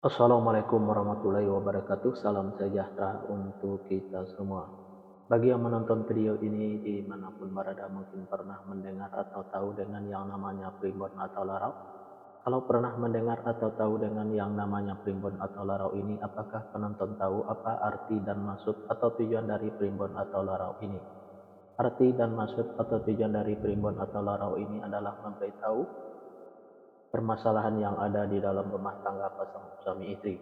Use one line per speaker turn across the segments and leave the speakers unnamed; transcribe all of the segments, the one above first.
Assalamualaikum warahmatullahi wabarakatuh. Salam sejahtera untuk kita semua. Bagi yang menonton video ini dimanapun berada mungkin pernah mendengar atau tahu dengan yang namanya primbon atau larau. Kalau pernah mendengar atau tahu dengan yang namanya primbon atau larau ini, apakah penonton tahu apa arti dan maksud atau tujuan dari primbon atau larau ini? Arti dan maksud atau tujuan dari primbon atau larau ini adalah memberitahu permasalahan yang ada di dalam rumah tangga pasangan suami istri.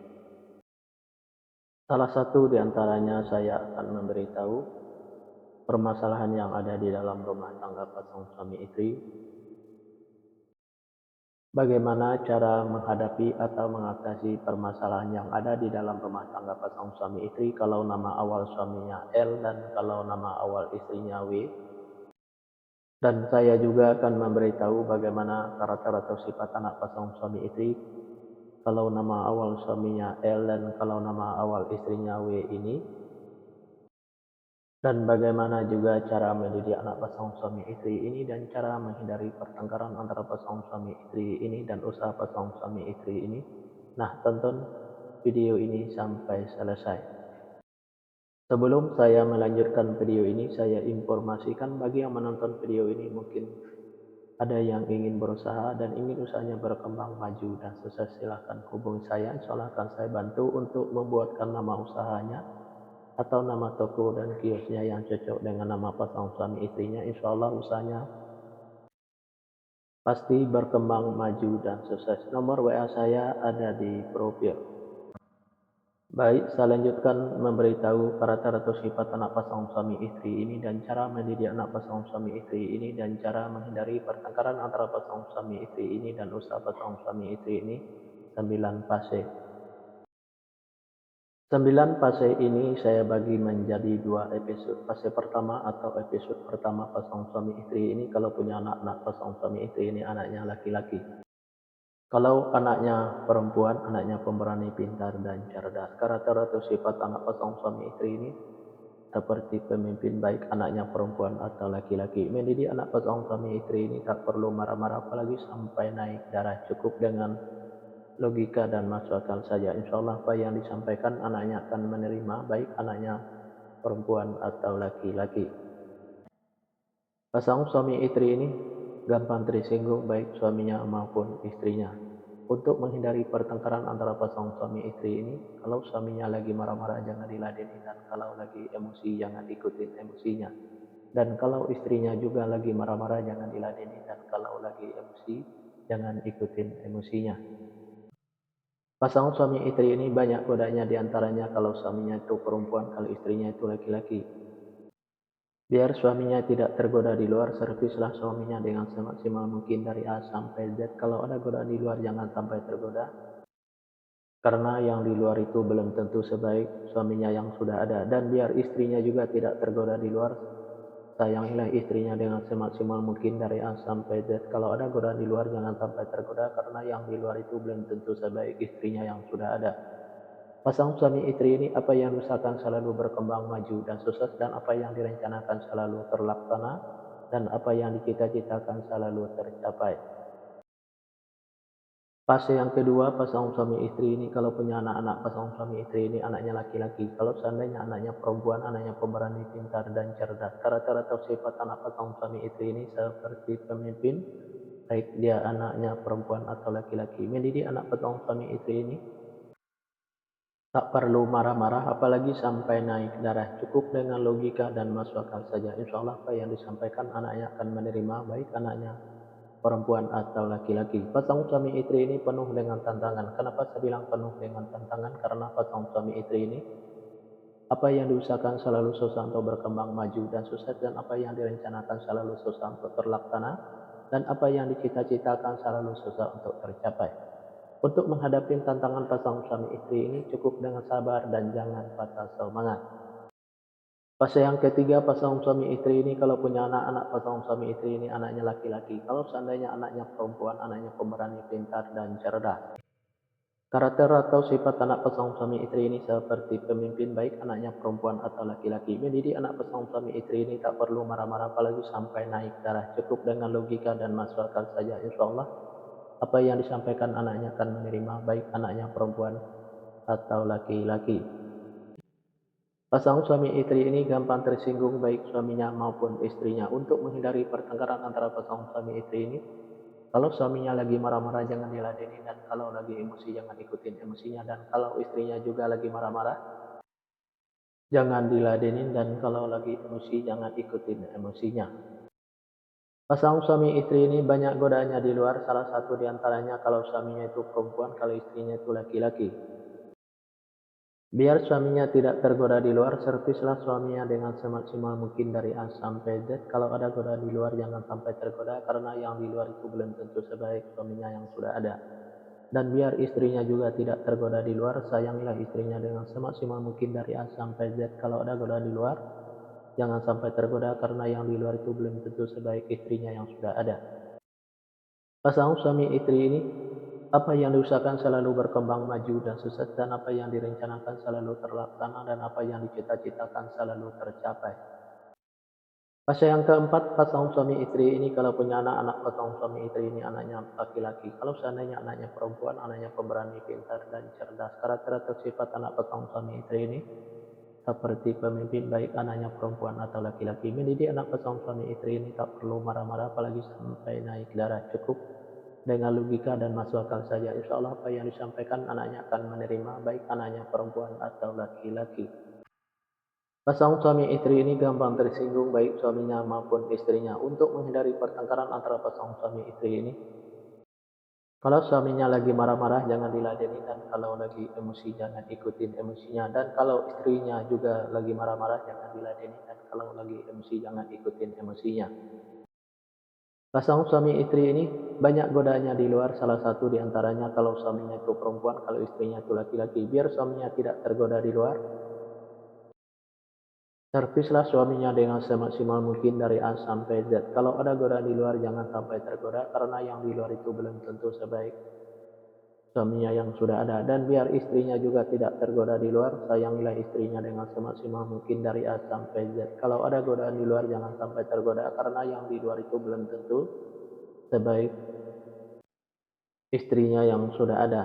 Salah satu di antaranya saya akan memberitahu permasalahan yang ada di dalam rumah tangga pasangan suami istri, bagaimana cara menghadapi atau mengatasi permasalahan yang ada di dalam rumah tangga pasangan suami istri kalau nama awal suaminya L dan kalau nama awal istrinya W. Dan saya juga akan memberitahu bagaimana karakter atau sifat anak pasangan suami istri kalau nama awal suaminya L dan kalau nama awal istrinya W ini. Dan bagaimana juga cara mendidik anak pasangan suami istri ini dan cara menghindari pertengkaran antara pasangan suami istri ini dan usaha pasangan suami istri ini. Nah, tonton video ini sampai selesai. Sebelum saya melanjutkan video ini, saya informasikan bagi yang menonton video ini mungkin ada yang ingin berusaha dan ingin usahanya berkembang maju dan sukses, silahkan hubungi saya. Insyaallah akan saya bantu untuk membuatkan nama usahanya atau nama toko dan kiosnya yang cocok dengan nama pasangan suami istrinya. Insya Allah usahanya pasti berkembang maju dan sukses. Nomor WA saya ada di profil. Baik, saya lanjutkan memberitahu karakter atau sifat anak pasangan suami istri ini dan cara mendidik anak pasangan suami istri ini dan cara menghindari pertengkaran antara pasangan suami istri ini dan usaha pasangan suami istri ini. 9 fase. 9 fase ini saya bagi menjadi 2 episode. Fase pertama atau episode pertama pasangan suami istri ini kalau punya anak-anak pasangan suami istri ini anaknya laki-laki. Kalau anaknya perempuan, anaknya pemberani, pintar dan cerdas. Karakter atau sifat anak pasangan suami istri ini seperti pemimpin baik anaknya perempuan atau laki-laki. Mendidik anak pasangan suami istri ini tak perlu marah-marah apalagi sampai naik darah, cukup dengan logika dan masuk akal saja. Insya Allah apa yang disampaikan anaknya akan menerima, baik anaknya perempuan atau laki-laki. Pasangan suami istri ini gampang tersinggung baik suaminya maupun istrinya. Untuk menghindari pertengkaran antara pasangan suami istri ini, kalau suaminya lagi marah-marah jangan diladeni, dan kalau lagi emosi jangan ikutin emosinya. Dan kalau istrinya juga lagi marah-marah jangan diladeni, dan kalau lagi emosi jangan ikutin emosinya. Pasangan suami istri ini banyak godanya, diantaranya kalau suaminya itu perempuan, kalau istrinya itu laki-laki. Biar suaminya tidak tergoda di luar, servislah suaminya dengan semaksimal mungkin dari A sampai Z. Kalau ada godaan di luar jangan sampai tergoda, karena yang di luar itu belum tentu sebaik suaminya yang sudah ada. Dan biar istrinya juga tidak tergoda di luar, sayangilah istrinya dengan semaksimal mungkin dari A sampai Z. Kalau ada godaan di luar jangan sampai tergoda, karena yang di luar itu belum tentu sebaik istrinya yang sudah ada. Pasangan suami istri ini apa yang diusahakan selalu berkembang maju dan sukses, dan apa yang direncanakan selalu terlaksana, dan apa yang dicita-citakan selalu tercapai. Fase yang kedua, pasangan suami istri ini kalau punya anak-anak pasangan suami istri ini anaknya laki-laki. Kalau seandainya anaknya perempuan, anaknya pemberani, pintar dan cerdas. Karakter atau sifat anak pasangan suami istri ini seperti pemimpin, baik dia anaknya perempuan atau laki-laki. Mendidik anak pasangan suami istri ini tak perlu marah-marah apalagi sampai naik darah, cukup dengan logika dan masuk akal saja. Insya Allah apa yang disampaikan anaknya akan menerima, baik anaknya perempuan atau laki-laki. Pasangan suami istri ini penuh dengan tantangan. Kenapa saya bilang penuh dengan tantangan? Karena pasangan suami istri ini apa yang diusahakan selalu susah untuk berkembang maju dan sukses, dan apa yang direncanakan selalu susah untuk terlaksana, dan apa yang dicita-citakan selalu susah untuk tercapai. Untuk menghadapi tantangan pasangan suami istri ini cukup dengan sabar dan jangan patah semangat. Fase yang ketiga, pasangan suami istri ini kalau punya anak-anak pasangan suami istri ini anaknya laki-laki. Kalau seandainya anaknya perempuan, anaknya pemberani, pintar dan cerdas. Karakter atau sifat anak pasangan suami istri ini seperti pemimpin, baik anaknya perempuan atau laki-laki. Mendidik anak pasangan suami istri ini tak perlu marah-marah apalagi sampai naik darah, cukup dengan logika dan masuk akal saja. Insya Allah apa yang disampaikan anaknya akan menerima, baik anaknya perempuan atau laki-laki. Pasangan suami istri ini gampang tersinggung baik suaminya maupun istrinya. Untuk menghindari pertengkaran antara pasangan suami istri ini, kalau suaminya lagi marah-marah jangan diladeni, dan kalau lagi emosi jangan ikutin emosinya, dan kalau istrinya juga lagi marah-marah jangan diladenin, dan kalau lagi emosi jangan ikutin emosinya. Pasangan suami istri ini banyak godaannya di luar, salah satu diantaranya kalau suaminya itu perempuan, kalau istrinya itu laki-laki. Biar suaminya tidak tergoda di luar, servislah suaminya dengan semaksimal mungkin dari A sampai Z. Kalau ada godaan di luar jangan sampai tergoda, karena yang di luar itu belum tentu sebaik suaminya yang sudah ada. Dan biar istrinya juga tidak tergoda di luar, sayangilah istrinya dengan semaksimal mungkin dari A sampai Z. Kalau ada godaan di luar, jangan sampai tergoda, karena yang di luar itu belum tentu sebaik istrinya yang sudah ada. Pasangan suami istri ini, apa yang diusahakan selalu berkembang maju dan sukses, dan apa yang direncanakan selalu terlaksana, dan apa yang dicita-citakan selalu tercapai. Fase yang keempat, pasangan suami istri ini kalau punya anak pasangan suami istri ini anaknya laki-laki. Kalau seandainya anaknya perempuan, anaknya pemberani, pintar, dan cerdas. Karakter atau sifat anak pasangan suami istri ini seperti pemimpin, baik anaknya perempuan atau laki-laki. Mendidik anak pasangan suami istri ini tak perlu marah-marah, apalagi sampai naik darah. Cukup dengan logika dan masuk akal saja. Insya Allah apa yang disampaikan anaknya akan menerima, baik anaknya perempuan atau laki-laki. Pasangan suami istri ini gampang tersinggung baik suaminya maupun istrinya. Untuk menghindari pertengkaran antara pasangan suami istri ini, kalau suaminya lagi marah-marah jangan diladeni, dan kalau lagi emosi jangan ikutin emosinya, dan kalau istrinya juga lagi marah-marah jangan diladeni, dan kalau lagi emosi jangan ikutin emosinya. Pasangan suami istri ini banyak godaannya di luar, salah satu diantaranya kalau suaminya itu perempuan, kalau istrinya itu laki-laki. Biar suaminya tidak tergoda di luar, servislah suaminya dengan semaksimal mungkin dari A sampai Z. Kalau ada godaan di luar jangan sampai tergoda, karena yang di luar itu belum tentu sebaik suaminya yang sudah ada. Dan biar istrinya juga tidak tergoda di luar, sayangilah istrinya dengan semaksimal mungkin dari A sampai Z. Kalau ada godaan di luar jangan sampai tergoda, karena yang di luar itu belum tentu sebaik istrinya yang sudah ada.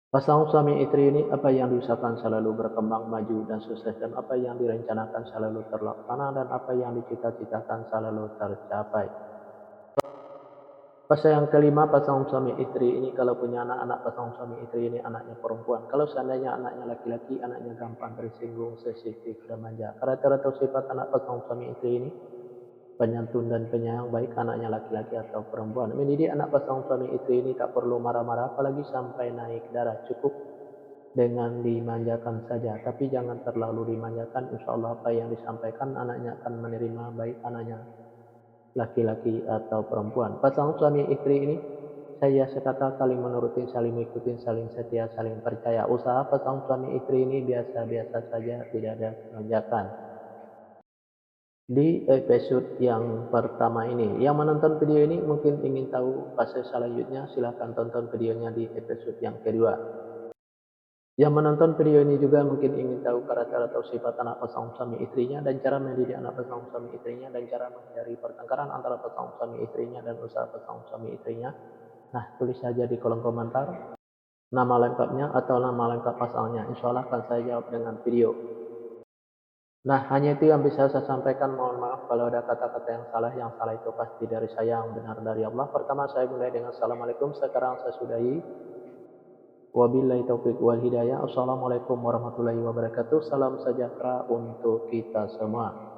Pasangan suami istri ini, apa yang diusahakan selalu berkembang maju dan sukses, dan apa yang direncanakan selalu terlaksana, dan apa yang dicita-citakan selalu tercapai. Fase yang kelima, pasangan suami istri ini kalau punya anak pasangan suami istri ini anaknya perempuan. Kalau seandainya anaknya laki-laki, anaknya gampang tersinggung, sensitif, dan manja. Karakter atau sifat anak pasangan suami istri ini penyantun dan penyayang, baik anaknya laki-laki atau perempuan. Mendidik anak pasangan suami istri ini tak perlu marah-marah, apalagi sampai naik darah. Cukup dengan dimanjakan saja, tapi jangan terlalu dimanjakan. Insya Allah apa yang disampaikan anaknya akan menerima, baik anaknya laki-laki atau perempuan. Pasangan suami istri ini, saya sekata saling menuruti, saling mengikuti, saling setia, saling percaya. Usaha pasangan suami istri ini biasa-biasa saja, tidak ada lonjakan. Di episode yang pertama ini, yang menonton video ini mungkin ingin tahu fase selanjutnya, silahkan tonton videonya di episode yang kedua. Yang menonton video ini juga mungkin ingin tahu karakter atau sifat anak pasangan suami istrinya, dan cara mendidik anak pasangan suami istrinya, dan cara menghindari pertengkaran antara pasangan suami istrinya, dan usaha pasangan suami istrinya. Nah, tulis saja di kolom komentar nama lengkapnya atau nama lengkap pasangannya. Insya Allah akan saya jawab dengan video. Nah, hanya itu yang bisa saya sampaikan. Mohon maaf kalau ada kata-kata yang salah. Yang salah itu pasti dari saya, yang benar dari Allah. Pertama saya mulai dengan Assalamualaikum, sekarang saya sudahi. Wabillahi taufiq wal hidayah. Assalamualaikum warahmatullahi wabarakatuh. Salam sejahtera untuk kita semua.